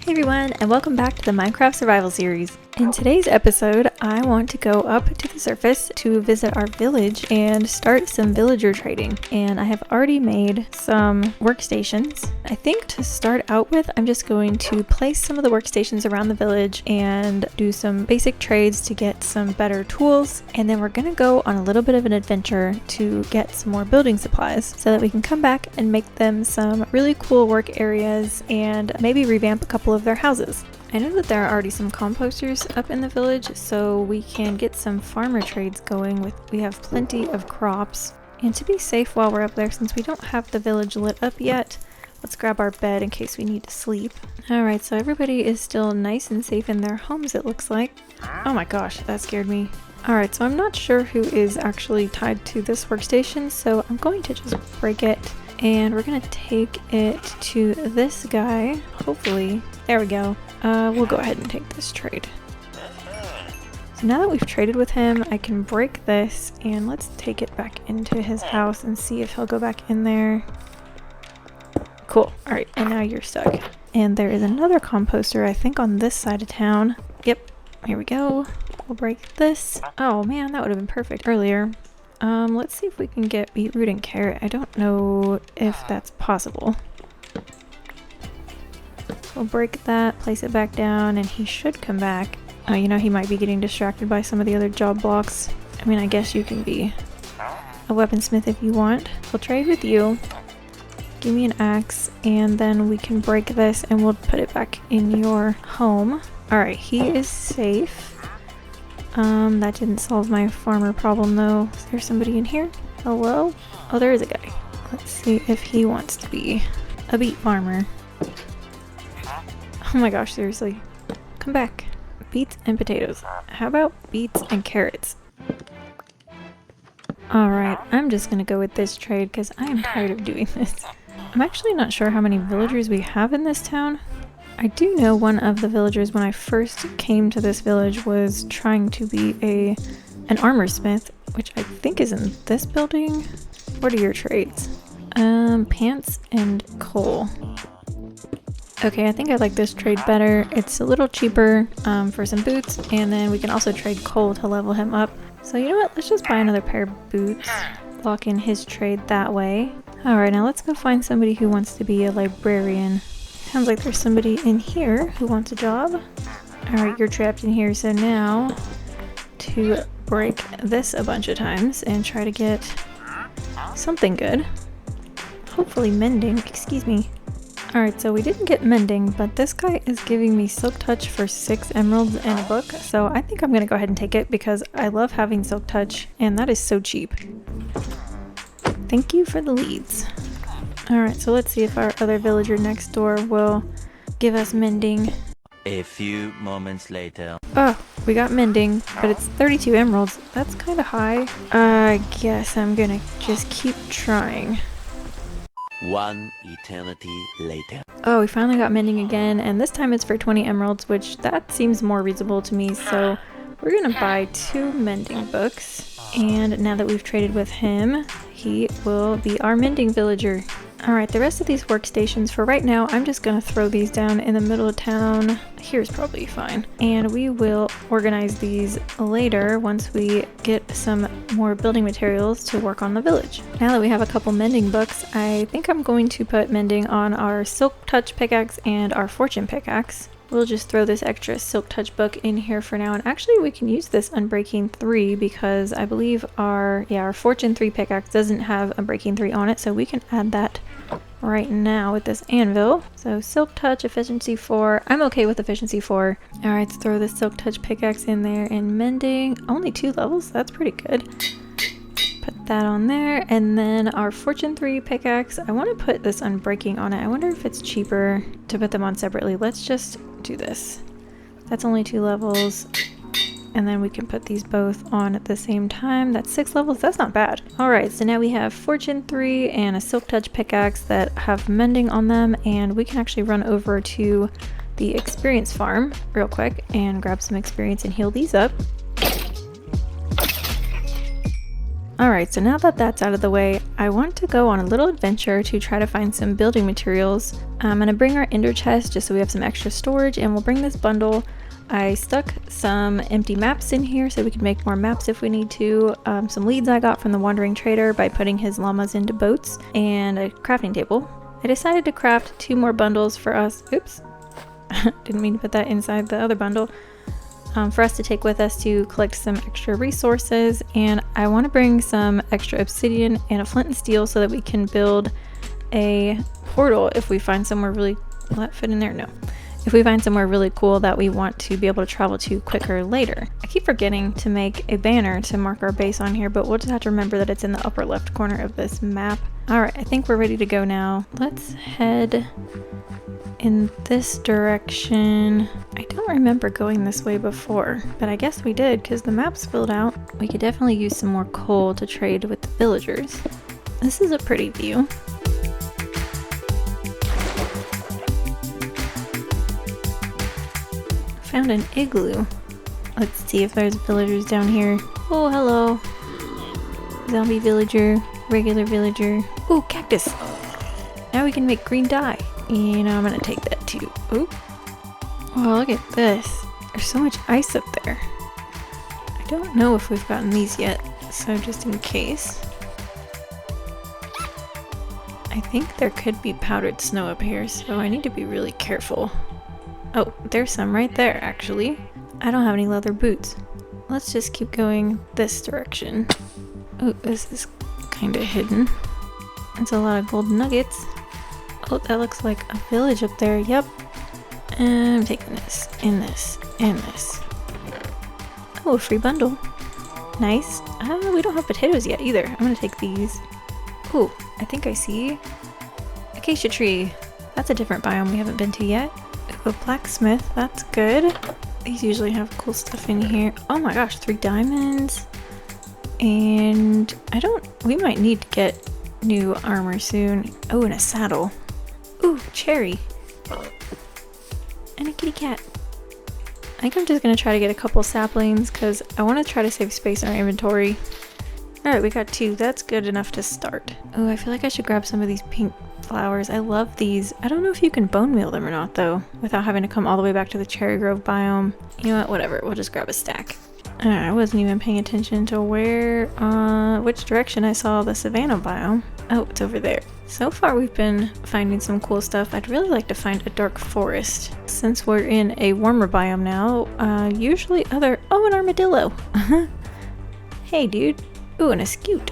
Hey everyone, and welcome back to the Minecraft Survival Series. In today's episode, I want to go up to the surface to visit our village and start some villager trading. And I have already made some workstations. I think to start out with, I'm just going to place some of the workstations around the village and do some basic trades to get some better tools. And then we're going to go on a little bit of an adventure to get some more building supplies so that we can come back and make them some really cool work areas and maybe revamp a couple of their houses. I know that there are already some composters up in the village, so we can get some farmer trades going. We have plenty of crops. And to be safe while we're up there, since we don't have the village lit up yet, let's grab our bed in case we need to sleep. Alright, so everybody is still nice and safe in their homes, it looks like. Oh my gosh, that scared me. Alright, so I'm not sure who is actually tied to this workstation, so I'm going to just break it. And we're going to take it to this guy, hopefully. There we go. We'll go ahead and take this trade. So now that we've traded with him, I can break this and let's take it back into his house and see if he'll go back in there. Cool. Alright, and now you're stuck. And there is another composter, I think, on this side of town. Yep, here we go. We'll break this. Oh man, that would have been perfect earlier. Let's see if we can get beetroot and carrot. I don't know if that's possible. We'll break that, place it back down, and he should come back. You know, he might be getting distracted by some of the other job blocks. I mean, I guess you can be a weaponsmith if you want. We'll trade with you. Give me an axe, and then we can break this, and we'll put it back in your home. Alright, he is safe. That didn't solve my farmer problem though. Is there somebody in here? Hello? Oh, there is a guy. Let's see if he wants to be a beet farmer. Oh my gosh, seriously. Come back. Beets and potatoes. How about beets and carrots? Alright, I'm just gonna go with this trade because I am tired of doing this. I'm actually not sure how many villagers we have in this town. I do know one of the villagers when I first came to this village was trying to be an armor smith, which I think is in this building. What are your trades? Pants and coal. Okay, I think I like this trade better. It's a little cheaper for some boots, and then we can also trade coal to level him up. So you know what? Let's just buy another pair of boots. Lock in his trade that way. Alright, now let's go find somebody who wants to be a librarian. Sounds like there's somebody in here who wants a job. Alright, you're trapped in here, so now to break this a bunch of times and try to get something good. Hopefully mending, excuse me. Alright, so we didn't get mending, but this guy is giving me silk touch for 6 emeralds and a book, so I think I'm gonna go ahead and take it because I love having silk touch and that is so cheap. Thank you for the leads. Alright, so let's see if our other villager next door will give us mending. A few moments later. Oh, we got mending, but it's 32 emeralds. That's kind of high. I guess I'm gonna just keep trying. One eternity later. Oh, we finally got mending again, and this time it's for 20 emeralds, which that seems more reasonable to me, so we're gonna buy 2 mending books. And now that we've traded with him, he will be our mending villager. Alright, the rest of these workstations for right now, I'm just gonna throw these down in the middle of town. Here's probably fine. And we will organize these later once we get some more building materials to work on the village. Now that we have a couple mending books, I think I'm going to put mending on our Silk Touch pickaxe and our Fortune pickaxe. We'll just throw this extra Silk Touch book in here for now, and actually we can use this Unbreaking 3 because I believe our Fortune 3 pickaxe doesn't have Unbreaking 3 on it, so we can add that right now with this anvil. So Silk Touch, Efficiency 4. I'm okay with Efficiency 4. Alright, let's throw the Silk Touch pickaxe in there, and mending. Only 2 levels? That's pretty good. Put that on there, and then our Fortune 3 pickaxe. I want to put this Unbreaking on it. I wonder if it's cheaper to put them on separately. Let's just do this. That's only 2 levels. And then we can put these both on at the same time. That's 6 levels. That's not bad. Alright, so now we have Fortune 3 and a Silk Touch pickaxe that have mending on them, and we can actually run over to the experience farm real quick and grab some experience and heal these up. Alright, so now that that's out of the way, I want to go on a little adventure to try to find some building materials. I'm going to bring our ender chest just so we have some extra storage, and we'll bring this bundle. I stuck some empty maps in here so we can make more maps if we need to. Some leads I got from the wandering trader by putting his llamas into boats, and a crafting table. I decided to craft 2 more bundles for us. Oops. Didn't mean to put that inside the other bundle. For us to take with us to collect some extra resources, and I want to bring some extra obsidian and a flint and steel so that we can build a portal if we find somewhere really... Will that fit in there? No. If we find somewhere really cool that we want to be able to travel to quicker later. I keep forgetting to make a banner to mark our base on here, but we'll just have to remember that it's in the upper left corner of this map. Alright, I think we're ready to go now. Let's head in this direction. I don't remember going this way before, but I guess we did because the map's filled out. We could definitely use some more coal to trade with the villagers. This is a pretty view. Found an igloo. Let's see if there's villagers down here. Oh, hello. Zombie villager, regular villager. Oh, cactus. Now we can make green dye. And I'm gonna take that too. Oh. Oh, look at this. There's so much ice up there. I don't know if we've gotten these yet, so just in case. I think there could be powdered snow up here, so I need to be really careful. Oh, there's some right there, actually. I don't have any leather boots. Let's just keep going this direction. Oh, this is kind of hidden. That's a lot of gold nuggets. Oh, that looks like a village up there. Yep. And I'm taking this, and this, and this. Oh, a free bundle. Nice. We don't have potatoes yet either. I'm gonna take these. Oh, I think I see acacia tree. That's a different biome we haven't been to yet. Ooh, a blacksmith. That's good. These usually have cool stuff in here. Oh my gosh, 3 diamonds. And we might need to get new armor soon. Oh, and a saddle. Ooh, cherry. And a kitty cat. I think I'm just gonna try to get a couple saplings because I want to try to save space in our inventory. Alright, we got 2. That's good enough to start. Oh, I feel like I should grab some of these pink flowers. I love these. I don't know if you can bone meal them or not though, without having to come all the way back to the cherry grove biome. You know what, whatever, we'll just grab a stack. I wasn't even paying attention to which direction I saw the savanna biome. Oh, it's over there. So far we've been finding some cool stuff. I'd really like to find a dark forest. Since we're in a warmer biome now, oh, an armadillo. Hey dude. Ooh, and a scute.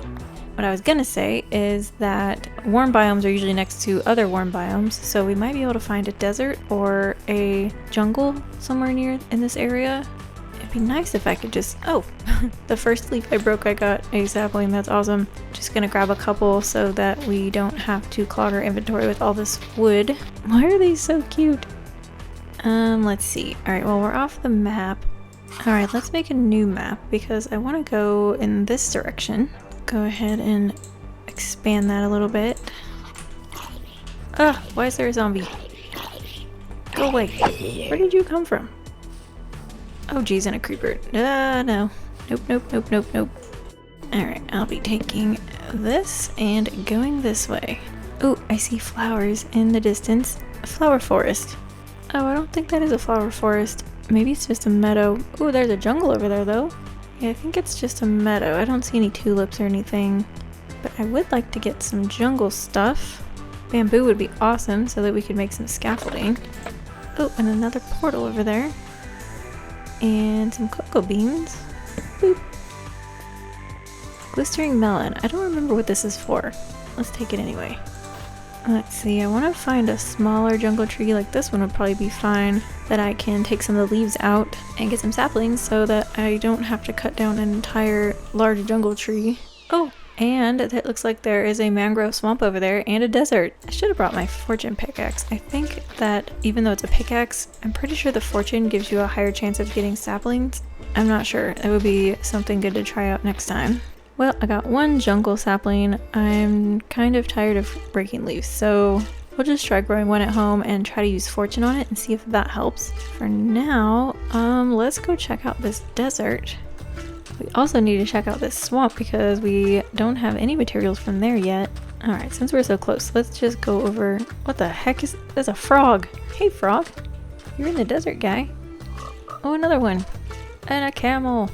What I was gonna say is that warm biomes are usually next to other warm biomes, so we might be able to find a desert or a jungle somewhere near in this area. It'd be nice if I could just... Oh, the first leaf I broke, I got a sapling. That's awesome. Just gonna grab a couple so that we don't have to clog our inventory with all this wood. Why are these so cute? Let's see. Alright, well, we're off the map. Alright, let's make a new map because I want to go in this direction. Go ahead and expand that a little bit. Ugh, why is there a zombie? Go away. Where did you come from? Oh geez, and a creeper. No. Nope. Alright, I'll be taking this and going this way. Oh, I see flowers in the distance. A flower forest. Oh, I don't think that is a flower forest. Maybe it's just a meadow. Oh, there's a jungle over there though. Yeah, I think it's just a meadow. I don't see any tulips or anything. But I would like to get some jungle stuff. Bamboo would be awesome so that we could make some scaffolding. Oh, and another portal over there. And some cocoa beans. Boop. Glistering melon. I don't remember what this is for. Let's take it anyway. Let's see, I want to find a smaller jungle tree, like this one would probably be fine, that I can take some of the leaves out and get some saplings so that I don't have to cut down an entire large jungle tree. Oh, and it looks like there is a mangrove swamp over there and a desert. I should have brought my fortune pickaxe. I think that even though it's a pickaxe, I'm pretty sure the fortune gives you a higher chance of getting saplings. I'm not sure. It would be something good to try out next time. Well, I got 1 jungle sapling. I'm kind of tired of breaking leaves, so we'll just try growing 1 at home and try to use fortune on it and see if that helps. For now, let's go check out this desert. We also need to check out this swamp because we don't have any materials from there yet. Alright, since we're so close, let's just go over... What the heck is... There's a frog! Hey frog! You're in the desert, guy. Oh, another one! And a camel!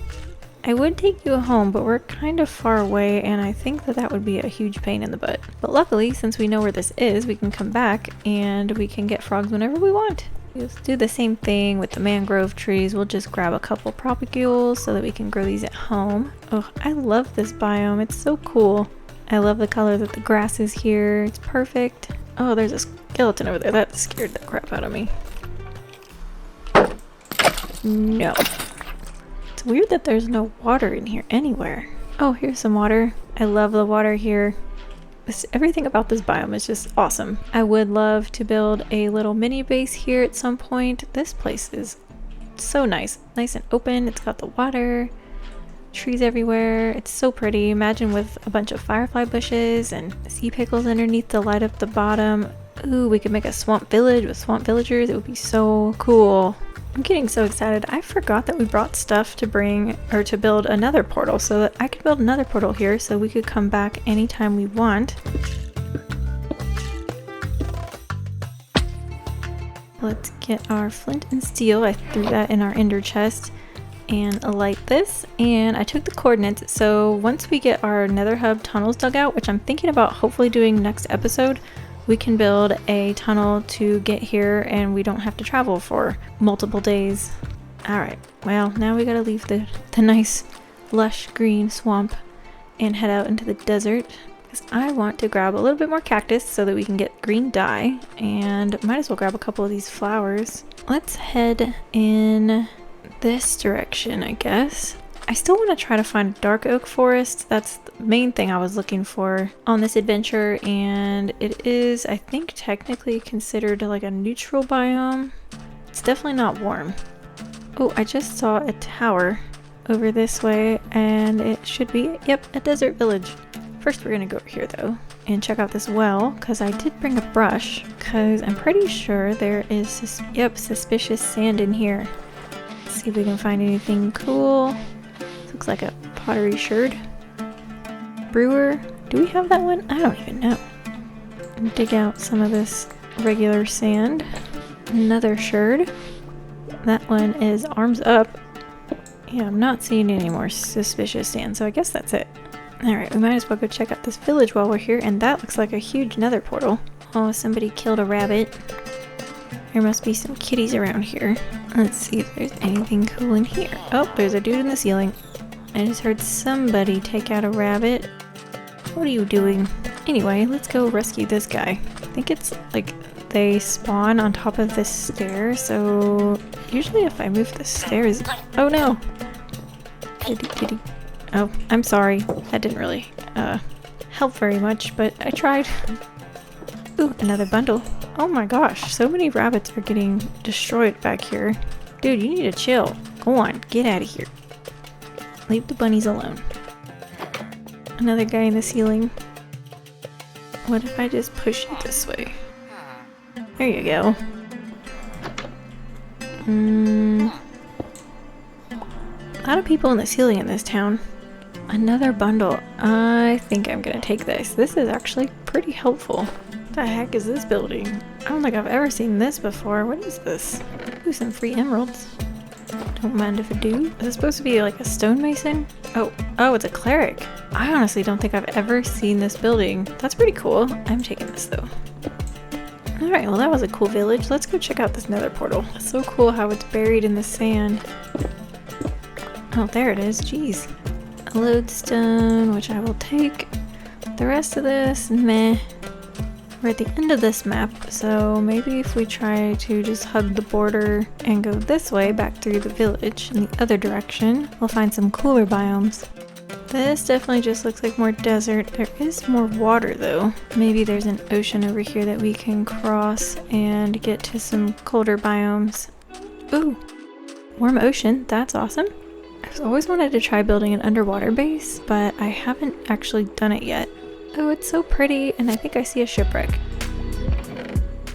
I would take you home, but we're kind of far away and I think that that would be a huge pain in the butt. But luckily, since we know where this is, we can come back and we can get frogs whenever we want. Let's do the same thing with the mangrove trees. We'll just grab a couple Patrikios so that we can grow these at home. Oh, I love this biome. It's so cool. I love the color that the grass is here. It's perfect. Oh, there's a skeleton over there. That scared the crap out of me. No. It's weird that there's no water in here anywhere. Oh, here's some water. I love the water here. Everything about this biome is just awesome. I would love to build a little mini base here at some point. This place is so nice. Nice and open. It's got the water. Trees everywhere. It's so pretty. Imagine with a bunch of firefly bushes and sea pickles underneath to light up the bottom. Ooh, we could make a swamp village with swamp villagers. It would be so cool. I'm getting so excited. I forgot that we brought stuff to bring or to build another portal so that I could build another portal here so we could come back anytime we want. Let's get our flint and steel. I threw that in our ender chest. And light this, and I took the coordinates, so once we get our nether hub tunnels dug out, which I'm thinking about hopefully doing next episode, we can build a tunnel to get here and we don't have to travel for multiple days. Alright, well now we gotta leave the nice lush green swamp and head out into the desert because I want to grab a little bit more cactus so that we can get green dye, and might as well grab a couple of these flowers. Let's head in this direction, I guess. I still want to try to find a dark oak forest. That's the main thing I was looking for on this adventure, and it is, I think, technically considered like a neutral biome. It's definitely not warm. Oh, I just saw a tower over this way, and it should be, yep, a desert village. First we're gonna go over here though and check out this well, because I did bring a brush, because I'm pretty sure there is suspicious sand in here. See if we can find anything cool. Looks like a pottery sherd. Brewer. Do we have that one? I don't even know. Dig out some of this regular sand. Another sherd. That one is arms up. Yeah, I'm not seeing any more suspicious sand, so I guess that's it. Alright, we might as well go check out this village while we're here, and that looks like a huge nether portal. Oh, somebody killed a rabbit. There must be some kitties around here. Let's see if there's anything cool in here. Oh, there's a dude in the ceiling. I just heard somebody take out a rabbit. What are you doing? Anyway, let's go rescue this guy. I think it's like they spawn on top of this stair, so usually if I move the stairs... Oh no! Kitty. Oh, I'm sorry. That didn't really help very much, but I tried. Ooh, another bundle. Oh my gosh, so many rabbits are getting destroyed back here. Dude, you need to chill. Go on, get out of here. Leave the bunnies alone. Another guy in the ceiling. What if I just push it this way? There you go. A lot of people in the ceiling in this town. Another bundle. I think I'm gonna take this. This is actually pretty helpful. What the heck is this building? I don't think I've ever seen this before. What is this? Ooh, some free emeralds. Don't mind if I do. Is this supposed to be like a stonemason? Oh, it's a cleric. I honestly don't think I've ever seen this building. That's pretty cool. I'm taking this though. Alright, well that was a cool village. Let's go check out this nether portal. It's so cool how it's buried in the sand. Oh, there it is. Jeez. A lodestone, which I will take. The rest of this, meh. We're at the end of this map, so maybe if we try to just hug the border and go this way back through the village in the other direction, we'll find some cooler biomes. This definitely just looks like more desert. There is more water though. Maybe there's an ocean over here that we can cross and get to some colder biomes. Ooh, warm ocean, that's awesome. I've always wanted to try building an underwater base, but I haven't actually done it yet. Oh, it's so pretty, and I think I see a shipwreck.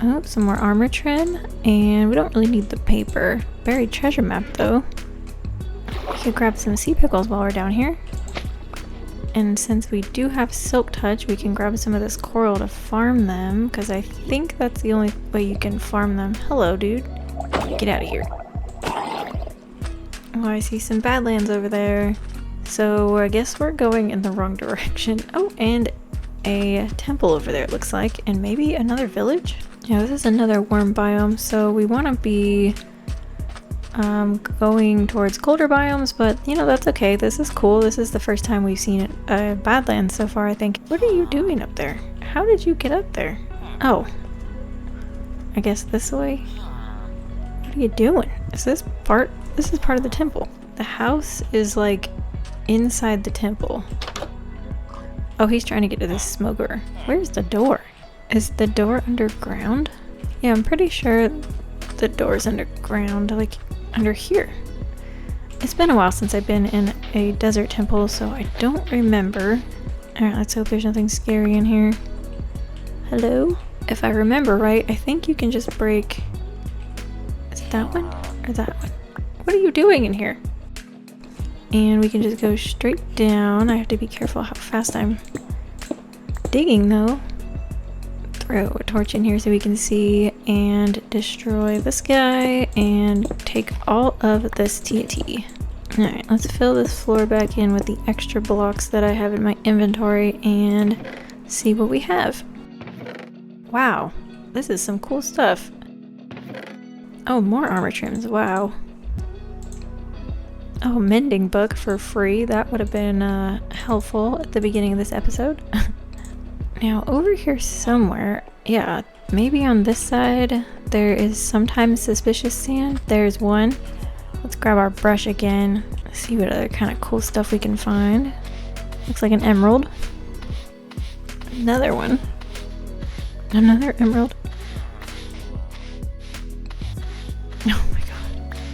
Oh, some more armor trim, and we don't really need the paper. Buried treasure map, though. could grab some sea pickles while we're down here. And since we do have silk touch, we can grab some of this coral to farm them, because I think that's the only way you can farm them. Hello, dude. Get out of here. Oh, I see some badlands over there. So I guess we're going in the wrong direction. Oh, and a temple over there, it looks like, and maybe another village? Yeah, this is another warm biome, so we want to be going towards colder biomes, but you know, that's okay. This is cool. This is the first time we've seen a badland so far, I think. What are you doing up there? How did you get up there? Oh, I guess this way? What are you doing? Is this part? This is part of the temple. The house is like inside the temple. Oh, he's trying to get to this smoker. Where's the door? Is the door underground? Yeah, I'm pretty sure the door's underground, like under here. It's been a while since I've been in a desert temple, so I don't remember. Alright, let's hope there's nothing scary in here. Hello? If I remember right, I think you can just break... Is it that one? Or that one? What are you doing in here? And we can just go straight down. I have to be careful how fast I'm digging though. Throw a torch in here so we can see and destroy this guy and take all of this TNT. Alright, let's fill this floor back in with the extra blocks that I have in my inventory and see what we have. Wow, this is some cool stuff. Oh, more armor trims, wow. Oh, mending book for free. That would have been helpful at the beginning of this episode. Now, over here somewhere, yeah, maybe on this side, there is sometimes suspicious sand. There's one. Let's grab our brush again. See what other kind of cool stuff we can find. Looks like an emerald. Another one. Another emerald. Oh my god.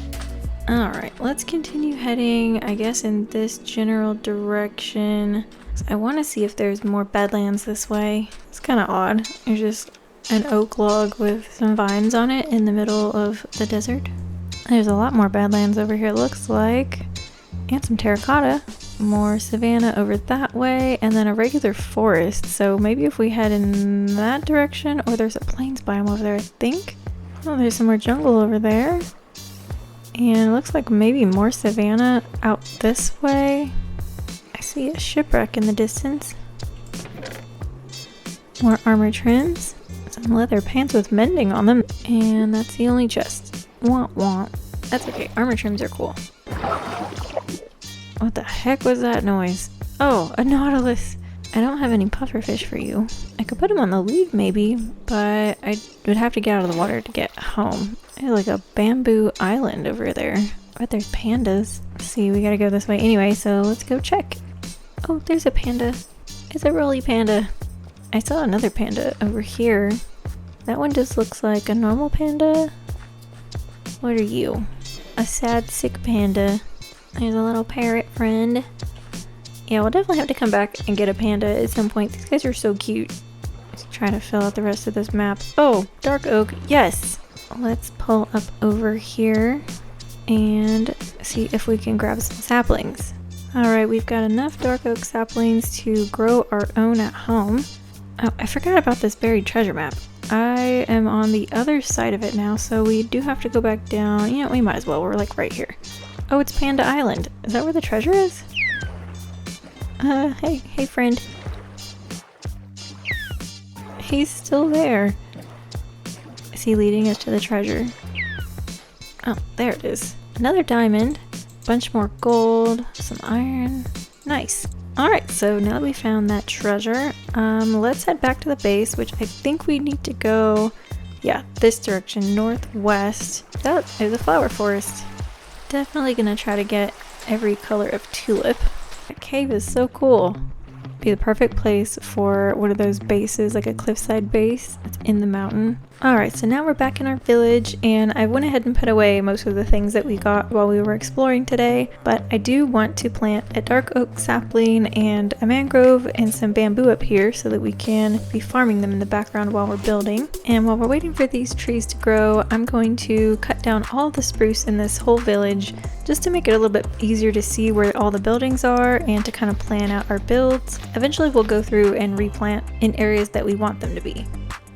Alright, let's continue heading, I guess, in this general direction. I want to see if there's more badlands this way. It's kind of odd. There's just an oak log with some vines on it in the middle of the desert. There's a lot more badlands over here, it looks like. And some terracotta. More savanna over that way, and then a regular forest. So maybe if we head in that direction, or there's a plains biome over there, I think. Oh, there's some more jungle over there. And it looks like maybe more savanna out this way. I see a shipwreck in the distance. More armor trims. Some leather pants with mending on them. And that's the only chest. Want. That's okay. Armor trims are cool. What the heck was that noise? Oh, a nautilus. I don't have any pufferfish for you. I could put them on the lead maybe, but I would have to get out of the water to get home. There's like a bamboo island over there. I bet there's pandas. Let's see, we gotta go this way anyway, so let's go check. Oh, there's a panda. It's a rolly panda. I saw another panda over here. That one just looks like a normal panda. What are you? A sad, sick panda. There's a little parrot friend. Yeah, we'll definitely have to come back and get a panda at some point. These guys are so cute. Let's try to fill out the rest of this map. Oh, dark oak. Yes! Let's pull up over here and see if we can grab some saplings. Alright, we've got enough dark oak saplings to grow our own at home. Oh, I forgot about this buried treasure map. I am on the other side of it now, so we do have to go back down. You know, we might as well. We're like right here. Oh, it's Panda Island. Is that where the treasure is? Hey friend. He's still there. Is he leading us to the treasure? Oh, there it is. Another diamond. Bunch more gold. Some iron. Nice. Alright, so now that we found that treasure, let's head back to the base, which I think we need to go, yeah, this direction, northwest. That is a flower forest. Definitely gonna try to get every color of tulip. That cave is so cool. Be the perfect place for one of those bases, like a cliffside base that's in the mountain. Alright, so now we're back in our village, and I went ahead and put away most of the things that we got while we were exploring today, but I do want to plant a dark oak sapling and a mangrove and some bamboo up here so that we can be farming them in the background while we're building. And while we're waiting for these trees to grow, I'm going to cut down all the spruce in this whole village just to make it a little bit easier to see where all the buildings are and to kind of plan out our builds. Eventually we'll go through and replant in areas that we want them to be.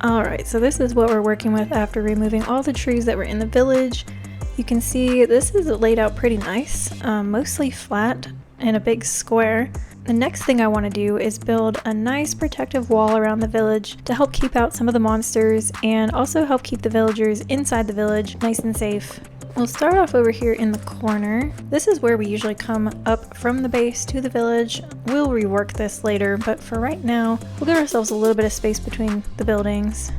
Alright, so this is what we're working with after removing all the trees that were in the village. You can see this is laid out pretty nice, mostly flat in a big square. The next thing I want to do is build a nice protective wall around the village to help keep out some of the monsters and also help keep the villagers inside the village nice and safe. We'll start off over here in the corner. This is where we usually come up from the base to the village. We'll rework this later, but for right now, we'll give ourselves a little bit of space between the buildings.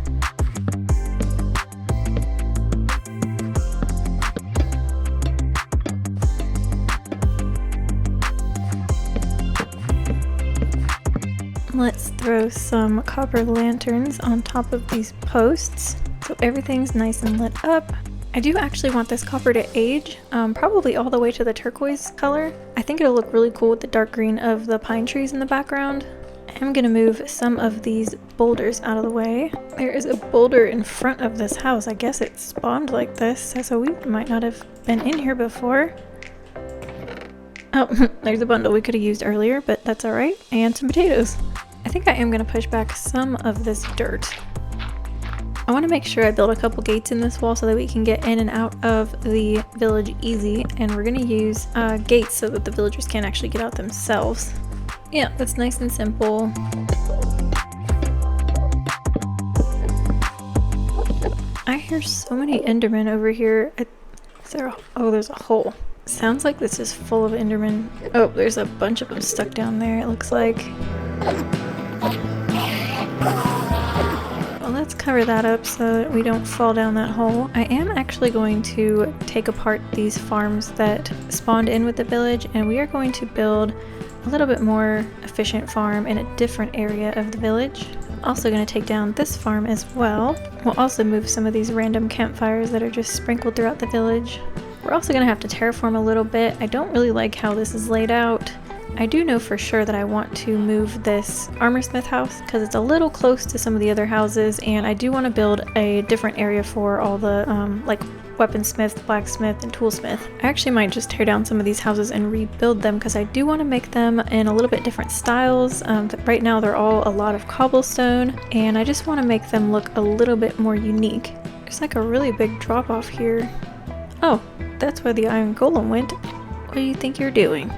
Let's throw some copper lanterns on top of these posts so everything's nice and lit up. I do actually want this copper to age, probably all the way to the turquoise color. I think it'll look really cool with the dark green of the pine trees in the background. I'm gonna move some of these boulders out of the way. There is a boulder in front of this house. I guess it spawned like this, so we might not have been in here before. Oh, there's a bundle we could have used earlier, but that's alright. And some potatoes. I think I am gonna push back some of this dirt. I want to make sure I build a couple gates in this wall so that we can get in and out of the village easy, and we're going to use gates so that the villagers can't actually get out themselves. Yeah, that's nice and simple. I hear so many Endermen over here. Oh, there's a hole. Sounds like this is full of Endermen. Oh, there's a bunch of them stuck down there, it looks like. Let's cover that up so that we don't fall down that hole. I am actually going to take apart these farms that spawned in with the village, and we are going to build a little bit more efficient farm in a different area of the village. I'm also going to take down this farm as well. We'll also move some of these random campfires that are just sprinkled throughout the village. We're also going to have to terraform a little bit. I don't really like how this is laid out. I do know for sure that I want to move this armorsmith house because it's a little close to some of the other houses, and I do want to build a different area for all the like weaponsmith, blacksmith, and toolsmith. I actually might just tear down some of these houses and rebuild them because I do want to make them in a little bit different styles. Right now they're all a lot of cobblestone, and I just want to make them look a little bit more unique. There's like a really big drop off here. Oh, that's where the iron golem went. What do you think you're doing?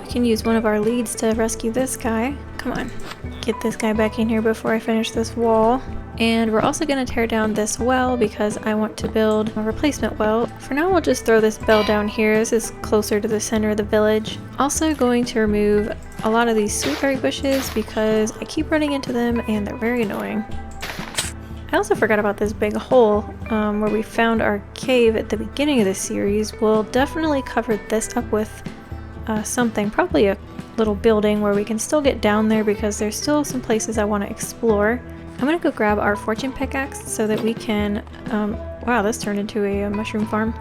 We can use one of our leads to rescue this guy. Come on, get this guy back in here before I finish this wall. And we're also going to tear down this well because I want to build a replacement well. For now, we'll just throw this bell down here. This is closer to the center of the village. Also going to remove a lot of these sweetberry bushes because I keep running into them and they're very annoying. I also forgot about this big hole where we found our cave at the beginning of the series. We'll definitely cover this up with something, probably a little building where we can still get down there because there's still some places I want to explore. I'm gonna go grab our fortune pickaxe so that we can, wow, this turned into a mushroom farm.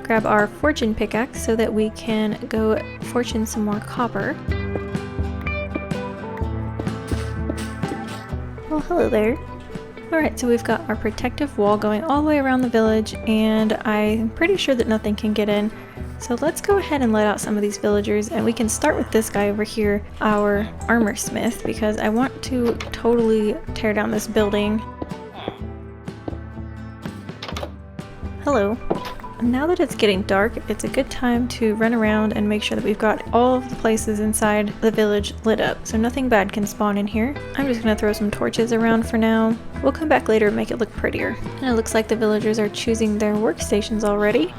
Grab our fortune pickaxe so that we can go fortune some more copper. Well, hello there. Alright, so we've got our protective wall going all the way around the village, and I'm pretty sure that nothing can get in. So let's go ahead and let out some of these villagers, and we can start with this guy over here, our armor smith, because I want to totally tear down this building. Hello. Now that it's getting dark, it's a good time to run around and make sure that we've got all of the places inside the village lit up, so nothing bad can spawn in here. I'm just gonna throw some torches around for now. We'll come back later and make it look prettier. And it looks like the villagers are choosing their workstations already.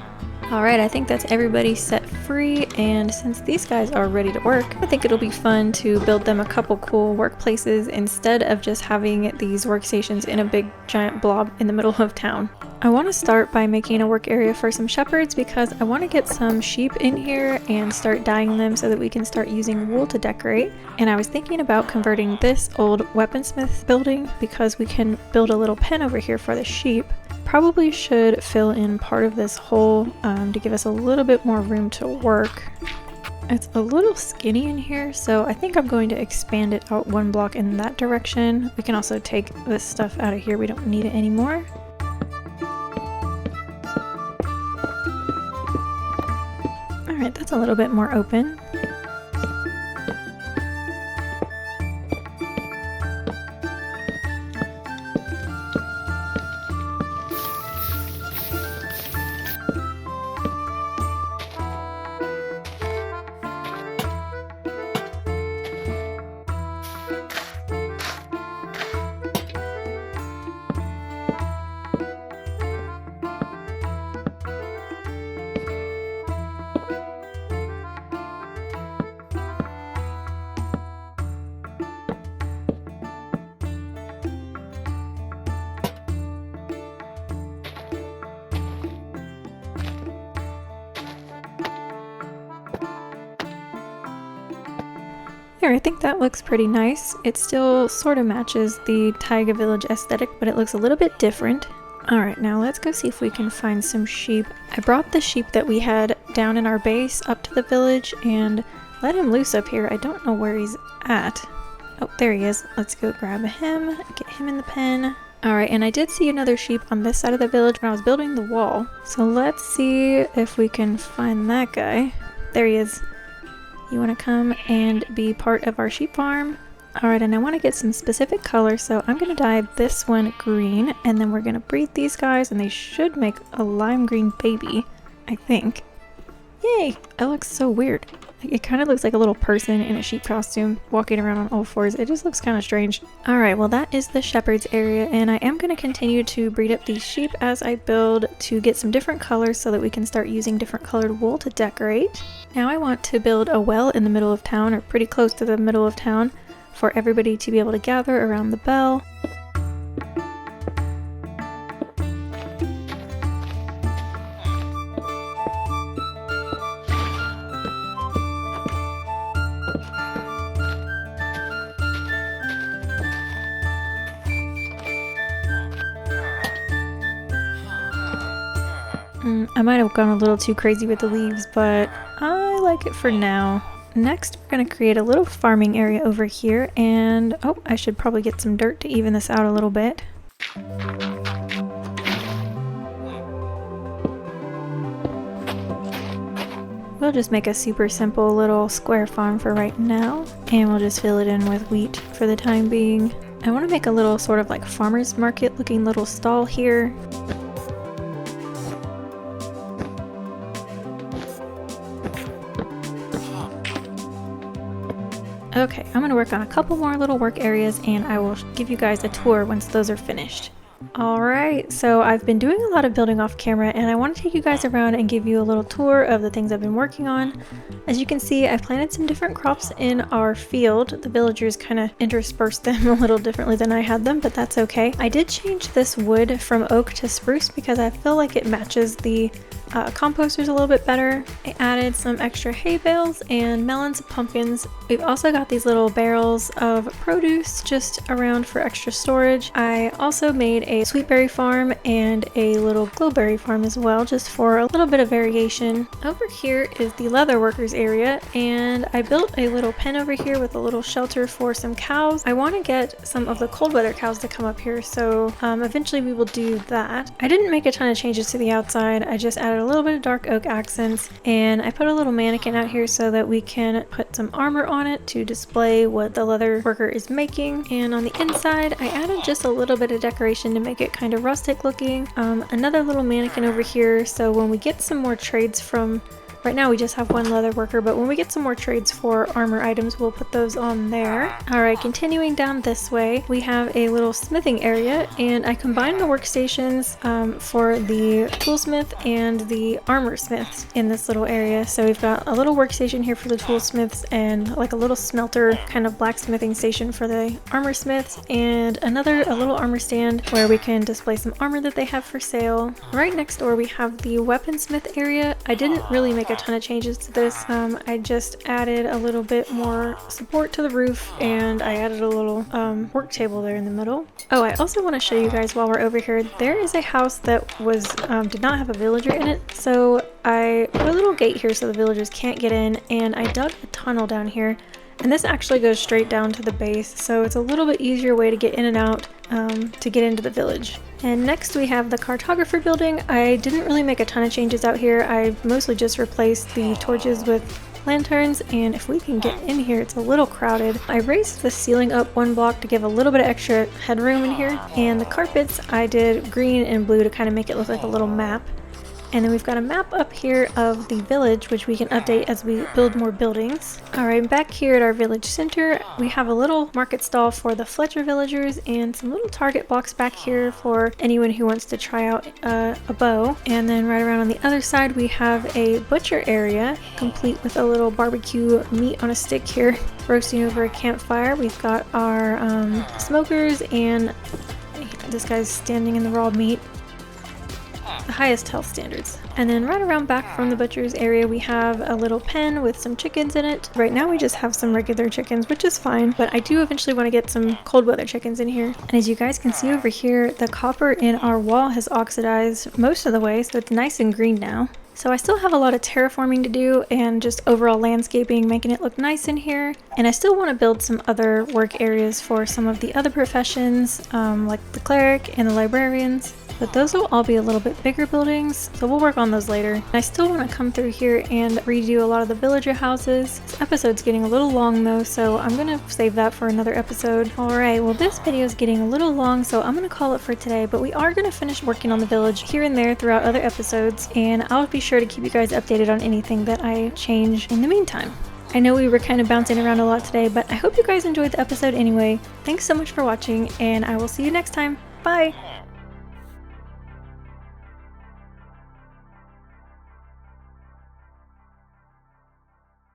Alright, I think that's everybody set free, and since these guys are ready to work, I think it'll be fun to build them a couple cool workplaces instead of just having these workstations in a big giant blob in the middle of town. I want to start by making a work area for some shepherds because I want to get some sheep in here and start dyeing them so that we can start using wool to decorate. And I was thinking about converting this old weaponsmith building because we can build a little pen over here for the sheep. Probably should fill in part of this hole to give us a little bit more room to work. It's a little skinny in here, so I think I'm going to expand it out one block in that direction. We can also take this stuff out of here. We don't need it anymore. Alright, that's a little bit more open. There, I think that looks pretty nice. It still sort of matches the Taiga Village aesthetic, but it looks a little bit different. Alright, now let's go see if we can find some sheep. I brought the sheep that we had down in our base up to the village and let him loose up here. I don't know where he's at. Oh, there he is. Let's go grab him, get him in the pen. Alright, and I did see another sheep on this side of the village when I was building the wall. So let's see if we can find that guy. There he is. You want to come and be part of our sheep farm? Alright, and I want to get some specific color, so I'm going to dye this one green, and then we're going to breed these guys, and they should make a lime green baby, I think. Yay! That looks so weird. It kind of looks like a little person in a sheep costume walking around on all fours. It just looks kind of strange. Alright, well that is the shepherd's area, and I am going to continue to breed up these sheep as I build to get some different colors so that we can start using different colored wool to decorate. Now I want to build a well in the middle of town, or pretty close to the middle of town, for everybody to be able to gather around the bell. I might have gone a little too crazy with the leaves, but I like it for now. Next, we're going to create a little farming area over here, and oh, I should probably get some dirt to even this out a little bit. We'll just make a super simple little square farm for right now, and we'll just fill it in with wheat for the time being. I want to make a little sort of like farmer's market looking little stall here. Okay, I'm going to work on a couple more little work areas and I will give you guys a tour once those are finished. Alright, so I've been doing a lot of building off camera and I want to take you guys around and give you a little tour of the things I've been working on. As you can see, I've planted some different crops in our field. The villagers kind of interspersed them a little differently than I had them, but that's okay. I did change this wood from oak to spruce because I feel like it matches the composters a little bit better. I added some extra hay bales and melons and pumpkins. We've also got these little barrels of produce just around for extra storage. I also made a sweetberry farm and a little glowberry farm as well, just for a little bit of variation. Over here is the leather workers area, and I built a little pen over here with a little shelter for some cows. I want to get some of the cold weather cows to come up here, so eventually we will do that. I didn't make a ton of changes to the outside. I just added a little bit of dark oak accents, and I put a little mannequin out here so that we can put some armor on it to display what the leather worker is making. And on the inside, I added just a little bit of decoration to make it kind of rustic looking. Another little mannequin over here, so when we get some more trades from Right now we just have one leather worker, but when we get some more trades for armor items, we'll put those on there. Alright, continuing down this way, we have a little smithing area, and I combined the workstations for the toolsmith and the armor smiths in this little area. So we've got a little workstation here for the toolsmiths and like a little smelter kind of blacksmithing station for the armor smiths, and a little armor stand where we can display some armor that they have for sale. Right next door we have the weaponsmith area. I didn't really make a ton of changes to this. I just added a little bit more support to the roof, and I added a little work table there in the middle. Oh, I also want to show you guys while we're over here, there is a house that was did not have a villager in it, so I put a little gate here so the villagers can't get in, and I dug a tunnel down here, and this actually goes straight down to the base, so it's a little bit easier way to get in and out to get into the village. And next we have the cartographer building. I didn't really make a ton of changes out here. I mostly just replaced the torches with lanterns, and if we can get in here, it's a little crowded. I raised the ceiling up one block to give a little bit of extra headroom in here, and the carpets I did green and blue to kind of make it look like a little map. And then we've got a map up here of the village, which we can update as we build more buildings. Alright, back here at our village center, we have a little market stall for the Fletcher villagers and some little target blocks back here for anyone who wants to try out a bow. And then right around on the other side, we have a butcher area, complete with a little barbecue meat on a stick here, roasting over a campfire. We've got our smokers, and this guy's standing in the raw meat. The highest health standards. And then right around back from the butcher's area, we have a little pen with some chickens in it. Right now we just have some regular chickens, which is fine, but I do eventually want to get some cold weather chickens in here. And as you guys can see over here, the copper in our wall has oxidized most of the way, so it's nice and green now. So I still have a lot of terraforming to do and just overall landscaping, making it look nice in here. And I still want to build some other work areas for some of the other professions, like the cleric and the librarians. But those will all be a little bit bigger buildings, so we'll work on those later. I still want to come through here and redo a lot of the villager houses. This episode's getting a little long though, so I'm going to save that for another episode. Alright, well this video is getting a little long, so I'm going to call it for today, but we are going to finish working on the village here and there throughout other episodes, and I'll be sure to keep you guys updated on anything that I change in the meantime. I know we were kind of bouncing around a lot today, but I hope you guys enjoyed the episode anyway. Thanks so much for watching, and I will see you next time. Bye!